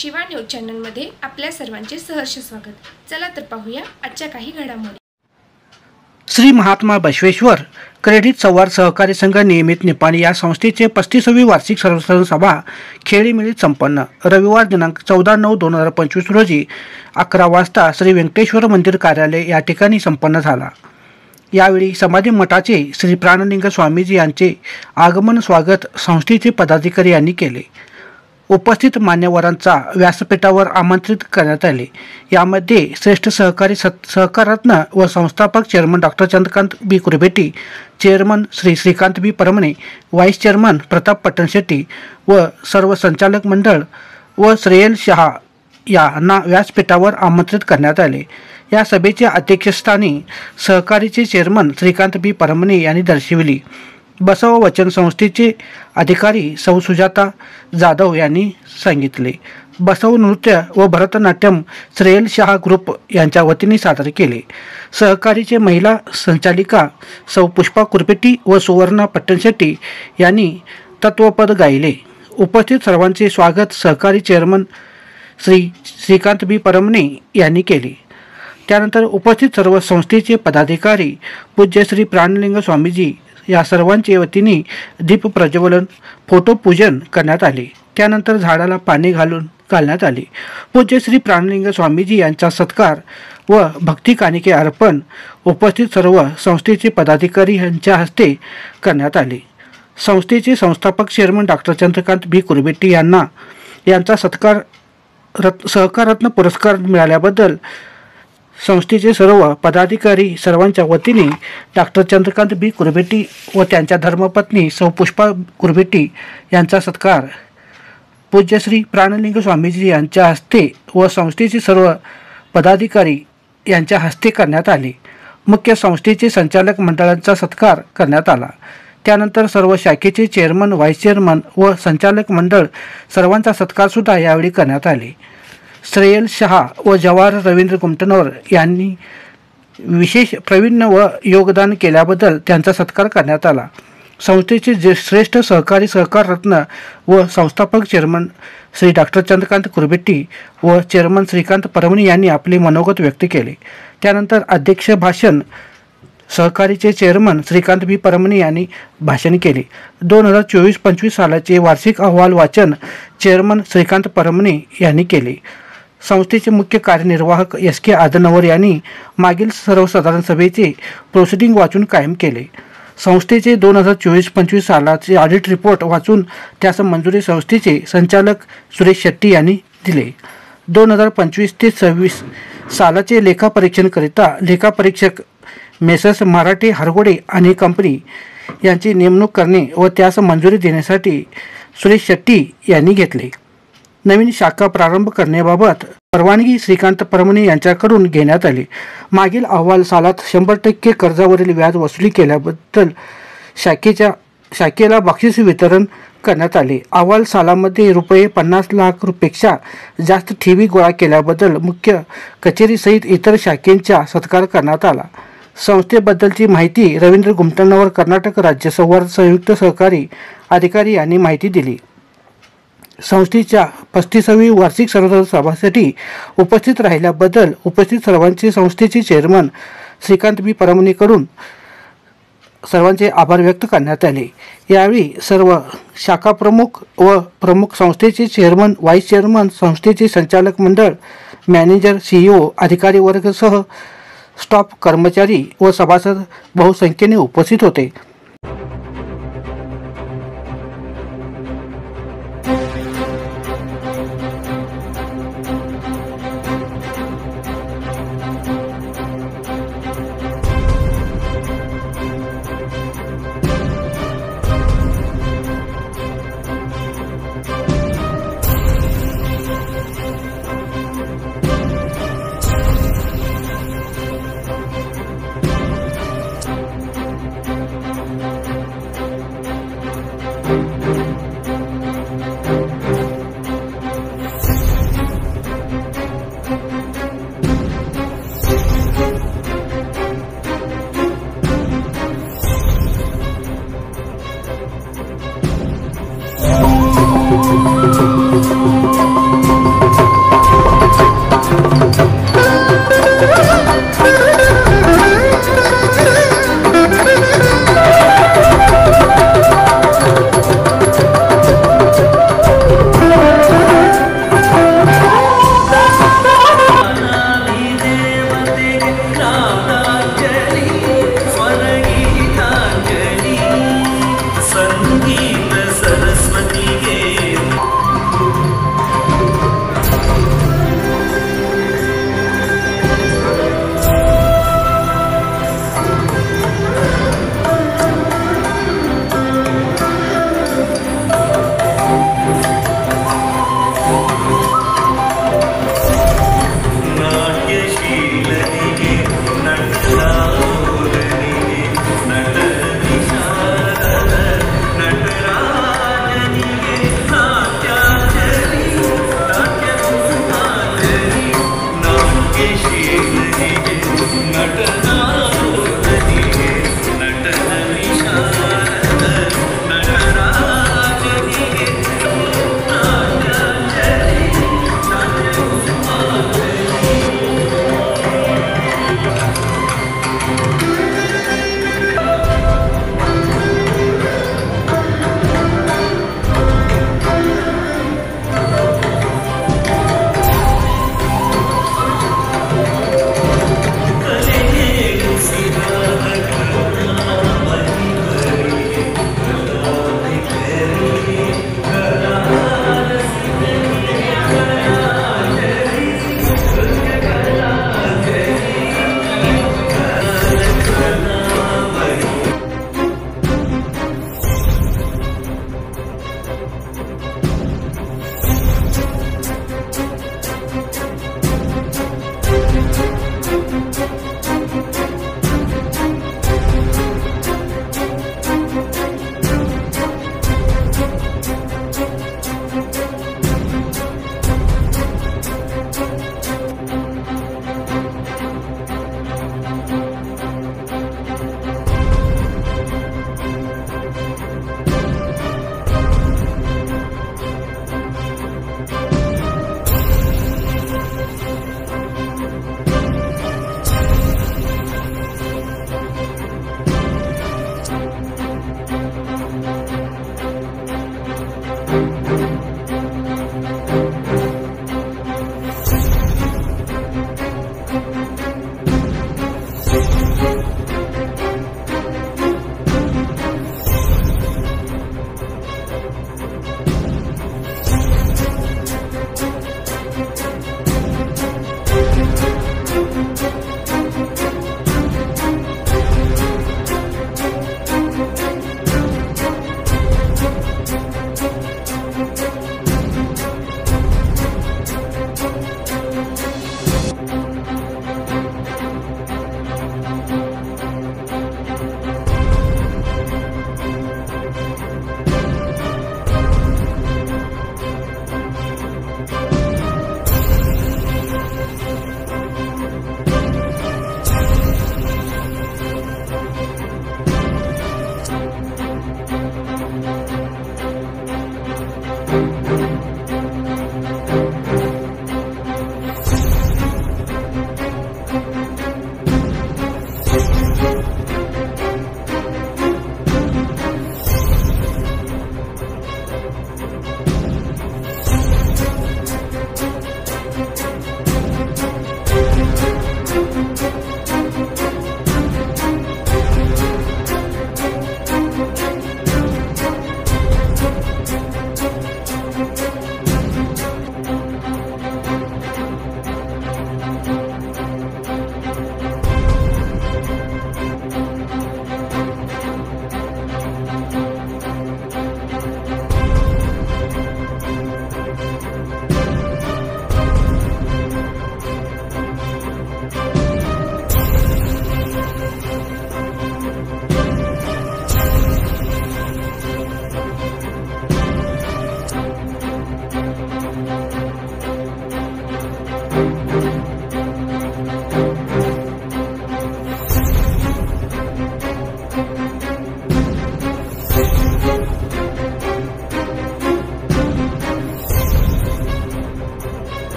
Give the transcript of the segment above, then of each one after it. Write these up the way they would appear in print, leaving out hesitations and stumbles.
Shiva news चॅनलमध्ये आपल्या सर्वांचे सहर्ष स्वागत। चला तर पाहूया आजच्या काही घडामोडी। श्री महात्मा बसवेश्वर क्रेडिट संवाद सहकारी संघ नियमित निपाणी या संस्थेचे 35वी वार्षिक सर्वसाधारण सभा खेळीमेळीत संपन्न। रविवार दिनांक 14/9/2025 रोजी 11 वाजता श्री व्यंकटेश्वर मंदिर कार्यालय या ठिकाणी संपन्न झाला। यावेळी समाधी मठाचे श्री प्राणलिंग स्वामीजी यांचे आगमन स्वागत संस्थेचे पदाधिकारी यांनी केले। उपस्थित मान्यवरांचा व्यासपीठावर आमंत्रित करण्यात आले। यामध्ये श्रेष्ठ सहकारी सहकाररत्न व संस्थापक चेअरमन डॉक्टर चंद्रकांत बी कुरबेटी, चेअरमन श्री श्रीकांत बी परमणे, व्हाईस चेअरमन प्रताप पट्टणशेट्टी व सर्व संचालक मंडळ व श्रेयल शहा यांना व्यासपीठावर आमंत्रित करण्यात आले। या सभेच्या अध्यक्षस्थानी सहकारीचे चेअरमन श्रीकांत बी परमणे यांनी दर्शविली। बसव वचन संस्थेचे अधिकारी सौ सुजाता जाधव यांनी सांगितले। बसव नृत्य व भरतनाट्यम श्रेयल शहा ग्रुप यांच्या वतीने सादर केले। सहकारीचे महिला संचालिका सौ पुष्पा कुरपेटी व सुवर्णा पट्टणशेट्टी यांनी तत्वपद गायले। उपस्थित सर्वांचे स्वागत सहकारी चेअरमन श्री श्रीकांत बी परमणे यांनी केले। त्यानंतर उपस्थित सर्व संस्थेचे पदाधिकारी पूज्य श्री प्राणलिंग स्वामीजी या सर्वांच्या वतीने दीप प्रज्वलन, फोटो पूजन करण्यात आले। त्यानंतर झाडाला पाणी घालण्यात आले। पूज्य श्री प्राणलिंग स्वामीजी यांचा सत्कार व भक्ती कानिके अर्पण उपस्थित सर्व संस्थेचे पदाधिकारी यांच्या हस्ते करण्यात आले। संस्थेचे संस्थापक चेअरमन डॉक्टर चंद्रकांत बी कुरबेटी यांचा सत्कार सहकाररत्न पुरस्कार मिळाल्याबद्दल संस्थेचे सर्व पदाधिकारी सर्वांच्या वतीने डॉक्टर चंद्रकांत बी कुरबेटी व त्यांच्या धर्मपत्नी सौ पुष्पा कुरबेटी यांचा सत्कार पूज्य श्री प्राणलिंग स्वामीजी यांच्या हस्ते व संस्थेचे सर्व पदाधिकारी यांच्या हस्ते करण्यात आले। मुख्य संस्थेचे संचालक मंडळांचा सत्कार करण्यात आला। त्यानंतर सर्व शाखेचे चेअरमन, व्हाईस चेअरमन व संचालक मंडळ सर्वांचा सत्कारसुद्धा यावेळी करण्यात आले। श्रेयल शहा व जवाहर रवींद्र गुमटनवर यांनी विशेष प्रावीण्य व योगदान केल्याबद्दल त्यांचा सत्कार करण्यात आला। संस्थेचे जे श्रेष्ठ सहकारी सहकाररत्न व संस्थापक चेअरमन श्री डॉक्टर चंद्रकांत कुरबेटी व चेअरमन श्रीकांत परमणे यांनी आपले मनोगत व्यक्त केले। त्यानंतर अध्यक्ष भाषण सहकारीचे चेअरमन श्रीकांत बी परमणे यांनी भाषण केले। 2024-25 सालाचे वार्षिक अहवाल वाचन चेअरमन श्रीकांत परमणे यांनी केले। संस्थेचे मुख्य कार्यनिर्वाहक SK आदनवर यांनी मागील सर्वसाधारण सभेचे प्रोसिडिंग वाचून कायम केले। संस्थेचे 2024-25 सालाचे ऑडिट रिपोर्ट वाचून त्यास मंजुरी संस्थेचे संचालक सुरेश शेट्टी यांनी दिले। 2025 ते 26 सालाचे लेखापरीक्षणकरिता लेखापरीक्षक मेसर्स मराठे हरगोडे आणि कंपनी यांची नेमणूक करणे व त्यास मंजुरी देण्यासाठी सुरेश शेट्टी यांनी घेतले। नवीन शाखा प्रारंभ करण्याबाबत परवानगी श्रीकांत परमणे यांच्याकडून घेण्यात आली। मागील अहवाल सालात 100% कर्जावरील व्याज वसुली केल्याबद्दल शाखेला बक्षीस वितरण करण्यात आले। अहवाल सालामध्ये रुपये 50 लाख पेक्षा जास्त ठेवी गोळा केल्याबद्दल मुख्य कचेरीसहित इतर शाखेंचा सत्कार करण्यात आला। संस्थेबद्दलची माहिती रवींद्र गुमटनवर कर्नाटक राज्य संवाद संयुक्त सहकारी अधिकारी यांनी माहिती दिली। संस्थेच्या 35वी वार्षिक सर्वसाधारण सभासाठी उपस्थित राहिल्याबद्दल उपस्थित सर्वांचे संस्थेचे चेअरमन श्रीकांत बी परमणेकडून सर्वांचे आभार व्यक्त करण्यात आले। यावेळी सर्व शाखा प्रमुख व प्रमुख संस्थेचे चेअरमन, व्हाईस चेअरमन, संस्थेचे संचालक मंडळ, मॅनेजर, CEO, अधिकारी वर्गसह स्टाफ, कर्मचारी व सभासद बहुसंख्येने उपस्थित होते।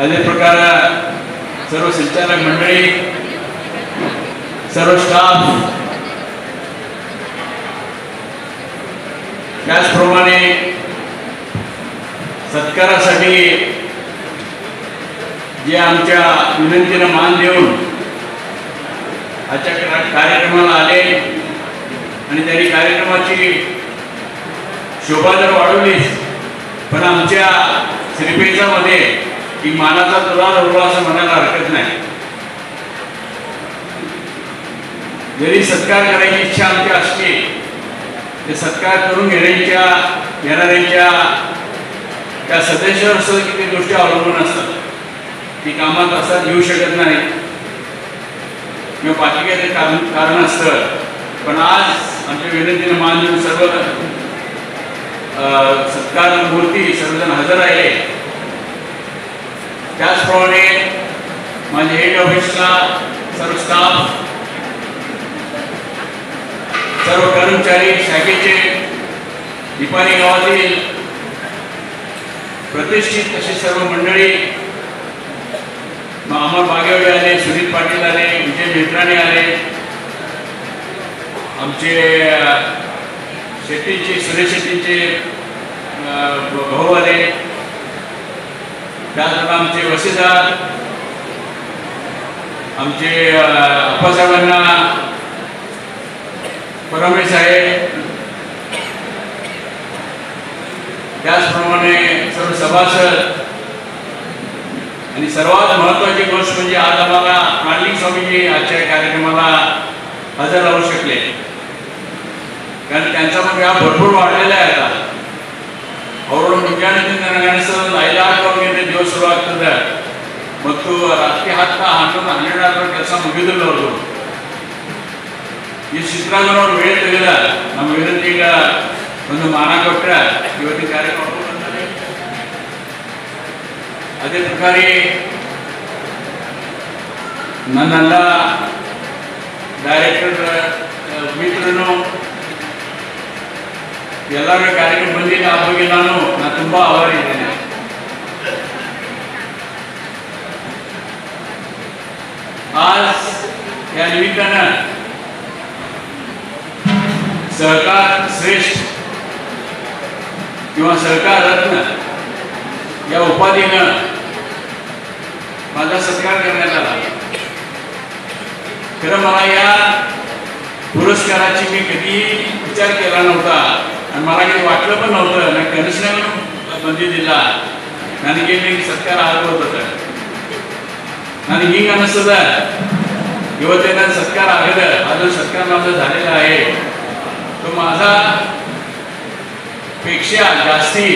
अशा प्रकार सर्व संचालक मंडळी, सर्व स्टाफ, त्याचप्रमाणे सत्कारासाठी जे आमच्या विनंतीला मान देऊन आजच्या कार्यक्रमाला आले आणि त्यांनी कार्यक्रमाची शोभा जर वाढवलीच, पण आमच्या श्रीपेचामध्ये की मानाचा तुला उरला असं म्हणायला हरकत नाही. जरी सत्कार करायची इच्छा आमची असली ते सत्कार करून घेणाऱ्यांच्या त्या सदस्यावर असं किती गोष्टी अवलंबून असतात. ती कामात असतात, येऊ शकत नाही. किंवा बाकी कारण असतं, पण आज आमच्या विनंतीला मान देऊन सर्व सत्कार मूर्ती सर्वजण हजर राहिले. त्याचप्रमाणे माझे हेड ऑफिसला सर्व स्टाफ, सर्व कर्मचारी, शाखेचे, निपाणी गावातील प्रतिष्ठित अशी सर्व मंडळी, अमर बागेवाडी आले, सुनील पाटील आले, विजय मेत्राणे आले, आमचे शेट्टींचे, सुरेश शेट्टींचे भाऊ आले, त्याचबरोबर आमचे वसीदार, आमचे अप्पासाहेबांना परमे साहेब, त्याचप्रमाणे सर्व सभासद, आणि सर्वात महत्त्वाची गोष्ट म्हणजे आज आम्हाला प्राणलिंग स्वामीजी आजच्या कार्यक्रमाला हजर राहू शकले, कारण त्यांचा पण व्याप भरपूर वाढलेला आहे. आता ಅವರು ಮುಂಜಾನೆ ನನಗನ್ನಿಸೋದು 5-6 ಗಂಟೆ ದಿವಸ ಶುರು ಆಗ್ತದೆ, ಮತ್ತು ರಾತ್ರಿ 10-11 ಕೆಲಸ ಮುಗಿದಿಲ್ಲ. ಅವರು ಈ ಸಿದ್ದರಾಮಯ್ಯನವರು ವೇಳೆ ತೆಗೆದ ನಮ್ಮ ವಿನಂತಿಗೆ ಒಂದು ಮಾನ ಕೊಟ್ಟರೆ ಇವತ್ತಿನ ಕಾರ್ಯಕ್ರಮ. ಅದೇ ಪ್ರಕಾರ ನನ್ನೆಲ್ಲ ಡೈರೆಕ್ಟರ್ ಮಿತ್ರನು ಎಲ್ಲರೂ ಕಾರ್ಯಕ್ರಮ ಬಂದಿದ್ದ, ಆ ಬಗ್ಗೆ ನಾನು ತುಂಬ ಆಭಾರಿ ಇದ್ದೇನೆ. आज या निमित्तानं सहकार श्रेष्ठ किंवा सहकार रत्न या उपाधीनं माझा सत्कार करण्यात आला. खरं मला या पुरस्काराची मी कधीही विचार केला नव्हता आणि मला काही वाटलं पण नव्हतं. ना कमिशनर बंदी दिला ನನಗೆ ಸತ್ಕಾರ ಆಗೋದು ನನಗೆ ಈಗ ಅನ್ನಿಸ್ತದ ಇವತ್ತೇನ सत्कार ಆಗದ, ಅದು सत्कार माझा झालेला आहे. तो माझा पेक्षा जास्ती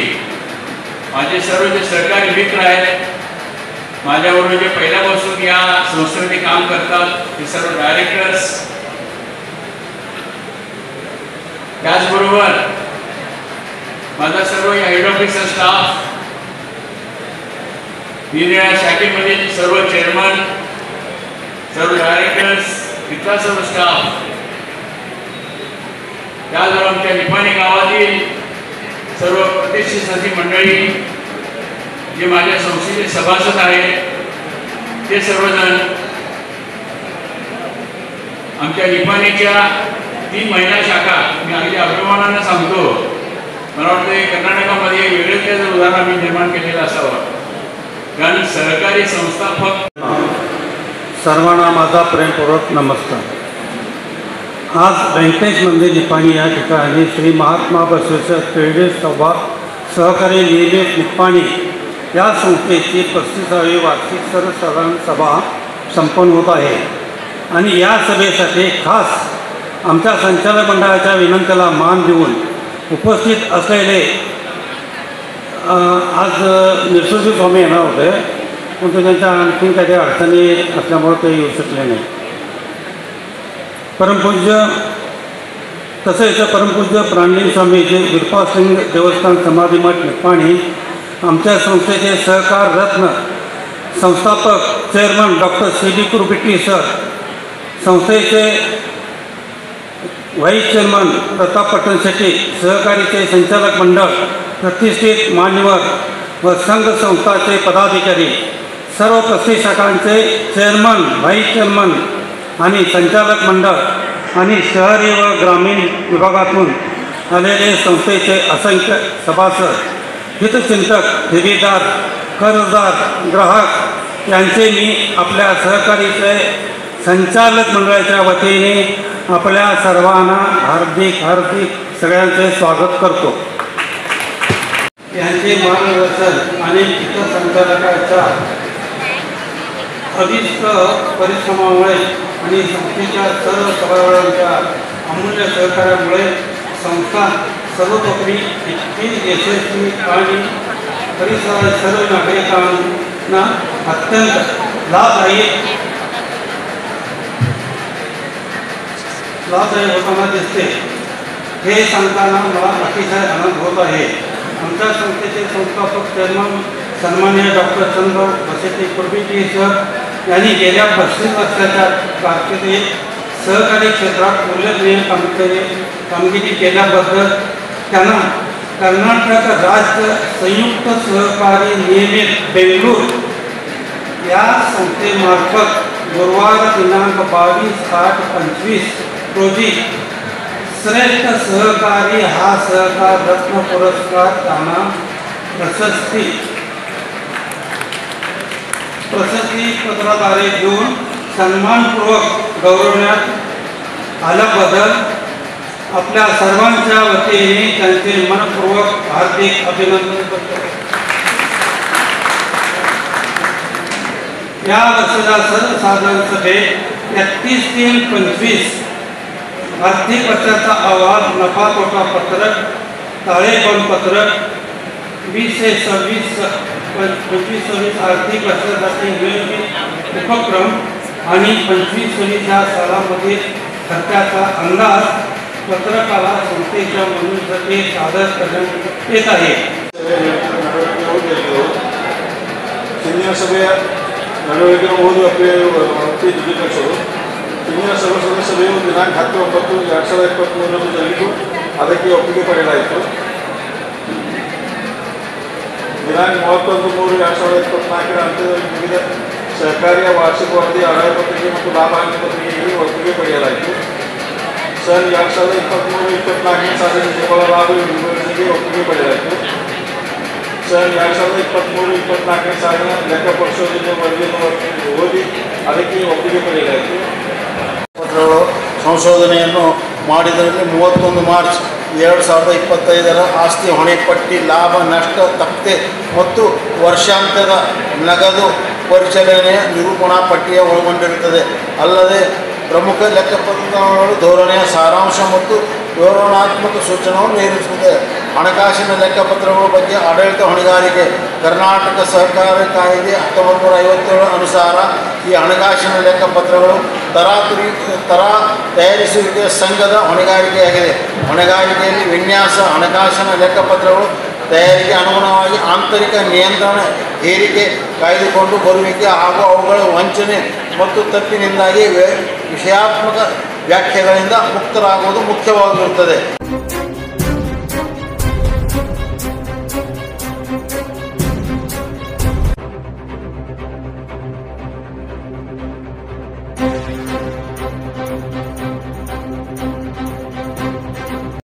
माझे सर्व जे सहकारी मित्र आहेत, माझ्याबरोबर जे पहिल्यापासून या संस्थेमध्ये काम करतात ते सर्व डायरेक्टर्स, त्याचबरोबर माझा सर्व या हेड ऑफिसचा स्टाफ, निरनिराळ्या शाखेमधील सर्व चेअरमन, सर्व डायरेक्टर्स, इथला सर्व स्टाफ, त्याचबरोबर आमच्या निपाणी गावातील सर्व प्रतिष्ठित अशी मंडळी, जे माझ्या संस्थेचे सभासद आहेत ते सर्वजण, आमच्या निपाणीच्या 3 महिला शाखा, मी अगदी अभिमानानं सांगतो, मला वाटतं कर्नाटकामध्ये वेगळंच त्याचं उदाहरण आम्ही निर्माण केलेलं असावं. कारण सहकारी संस्थापक सर्वांना माझा प्रेमपूर्वक नमस्कार. आज व्यंकटेश मंदिर निपाणी या ठिकाणी श्री महात्मा बसवेश्वर क्रेडिट संवाद सहकारी नियमित निपाणी या संस्थेची 35वी वार्षिक सर्वसाधारण सभा संपन्न होत आहे. आणि या सभेसाठी खास आमच्या संचालक मंडळाच्या विनंतीला मान देऊन उपस्थित असलेले आज निसर्ग स्वामी येणार होते, पण त्यांच्या आणखी काही अडचणी असल्यामुळे ते येऊ शकले नाही. परमपूज्य तसेच परमपूज्य प्राणलिंग स्वामी जे विरूपाक्षलिंग देवस्थान समाधी मठ निपाणी आमच्या संस्थेचे सहकार रत्न संस्थापक चेअरमन डॉक्टर CB कुरुपिट्टी सर, संस्थेचे व्हाईस चेअरमन प्रताप पट्टण शेट्टी, सहकारीचे संचालक मंडळ, प्रतिष्ठित मान्यवर व संघ संस्थाचे पदाधिकारी, सर्व 35 शाखांचे चेअरमन, व्हाईस चेअरमन आणि संचालक मंडळ आणि शहरी व ग्रामीण विभागातून आलेले संस्थेचे असंख्य सभासद, हितचिंतक, ठेवीदार, कर्जदार, ग्राहक यांचे मी आपल्या सहकारीचे संचालक मंडळाच्या वतीने आपल्या सर्वांना हार्दिक सगळ्यांचे स्वागत करतो. यांचे मार्गदर्शन आणि संचालकाच्या अभिष्ट परिश्रमामुळे आणि संस्थेच्या सर्व सभासदांच्या अमूल्य सहकार्यामुळे संस्था सर्वतोपरी इतकी यशस्वी आणि परिसरातील सर्व नागरिकांना अत्यंत लाभदायी लाभदायी होताना दिसते. हे सांगताना मला अतिशय आनंद होत आहे. आमच्या संस्थेचे संस्थापक चेअरमन सन्माननीय डॉक्टर चंद्रराव बसेटे कुर्बीजी सर यांनी गेल्या 35 वर्षाच्या कारकिर्दीत सहकारी क्षेत्रात उल्लेखनीय कामगिरी केल्याबद्दल त्यांना कर्नाटक राज्य संयुक्त सहकारी नियमित बेंगळूर या संस्थेमार्फत गुरुवार दिनांक 22/8/25 रोजी श्रेष्ठ सहकारी हा सहकार रत्न पुरस्कार त्यांना प्रशस्तीपत्राद्वारे देऊन सन्मानपूर्वक गौरवण्यात आल्याबद्दल आपल्या सर्वांच्या वतीने त्यांचे मनपूर्वक हार्दिक अभिनंदन करतो. या वर्षाच्या सर्वसाधारण सभेत 31/3/25 आर्थिक वर्षाचा अहवाल, नफा तोटा पत्रक, ताळेबंद पत्रक, 2026 आर्थिक वर्षासाठी नियोजित उपक्रम आणि 25-26 या सालामधील खर्चाचा अंदाज पत्रकाला संस्थेच्या मंजुरीसाठी सादर करण्यात येत आहे. ಸಿನಿಯರ್ ಸಭೆಯ ನಡವಳಿಕೆ ಓದು ಅಪ್ಪೆ ಜಿಲ್ಲಾಧ್ಯಕ್ಷರು ಸಿನಿಯರ್ ಸಭೆ ಸಭೆಯು ದಿನಾಂಕ 10/9/2023 ಜರುಗಿತು. ಅದಕ್ಕೆ ಒಪ್ಪಿಗೆ ಪಡೆಯಲಾಯಿತು. ದಿನಾಂಕ 31/3/2024 ಹಂತದಲ್ಲಿ ವಿವಿಧ ಸಹಕಾರಿಯ ವಾರ್ಷಿಕ ವರದಿ, ಆದಾಯ ಪತ್ರಿಕೆ ಮತ್ತು ಲಾಭ ಹಾನಿ ಪತ್ರಿಕೆಗೆ ಒಪ್ಪಿಗೆ ಪಡೆಯಲಾಯಿತು. सन 2023-24 ಸಾಲಿನ ನಿವ್ವಳ ಲಾಭ ವಿವರಣೆಗೆ ಒಪ್ಪಿಗೆ ಪಡೆಯಲಾಯಿತು. सन 2023-24 ಸಾಲಿನ ಲೆಕ್ಕ ಪರಿಶೋಧನೆ ವರದಿಯನ್ನು ಓದಿ ಅದಕ್ಕೆ ಒಪ್ಪಿಗೆ ಪಡೆಯಲಾಯಿತು. ಪತ್ರಗಳು ಸಂಶೋಧನೆಯನ್ನು ಮಾಡಿದರಲ್ಲಿ 31 ಮಾರ್ಚ್ 2025 ಆಸ್ತಿ ಹೊಣೆ ಪಟ್ಟಿ, ಲಾಭ ನಷ್ಟ ತಪ್ಪದೆ ಮತ್ತು ವರ್ಷಾಂತ್ಯದ ನಗದು ಪರಿಚಲನೆಯ ನಿರೂಪಣಾ ಪಟ್ಟಿಯ ಒಳಗೊಂಡಿರುತ್ತದೆ. ಅಲ್ಲದೆ ಪ್ರಮುಖ ಲೆಕ್ಕಪತ್ರಗಳು ಧೋರಣೆಯ ಸಾರಾಂಶ ಮತ್ತು ವಿವರಣಾತ್ಮಕ ಸೂಚನೆಯನ್ನು ನೀಡುತ್ತದೆ. ಹಣಕಾಸಿನ ಲೆಕ್ಕಪತ್ರಗಳ ಬಗ್ಗೆ ಆಡಳಿತ ಹೊಣೆಗಾರಿಕೆ ಕರ್ನಾಟಕ ಸಹಕಾರ ಕಾಯ್ದೆ 1957 ಅನುಸಾರ ಈ ಹಣಕಾಸಿನ ಲೆಕ್ಕಪತ್ರಗಳು ತಯಾರಿಸುವಿಕೆ ಸಂಘದ ಹೊಣೆಗಾರಿಕೆಯಾಗಿದೆ. ಹೊಣೆಗಾರಿಕೆಯಲ್ಲಿ ವಿನ್ಯಾಸ, ಹಣಕಾಸಿನ ಲೆಕ್ಕಪತ್ರಗಳು ತಯಾರಿಗೆ ಅನುಗುಣವಾಗಿ ಆಂತರಿಕ ನಿಯಂತ್ರಣ, ಹೇರಿಕೆ ಕಾಯ್ದುಕೊಂಡು ಬರುವಿಕೆ ಹಾಗೂ ಅವುಗಳ ವಂಚನೆ ಮತ್ತು ತಪ್ಪಿನಿಂದಾಗಿ ವಿಷಯಾತ್ಮಕ ವ್ಯಾಖ್ಯೆಗಳಿಂದ ಮುಕ್ತರಾಗುವುದು ಮುಖ್ಯವಾಗಿರುತ್ತದೆ.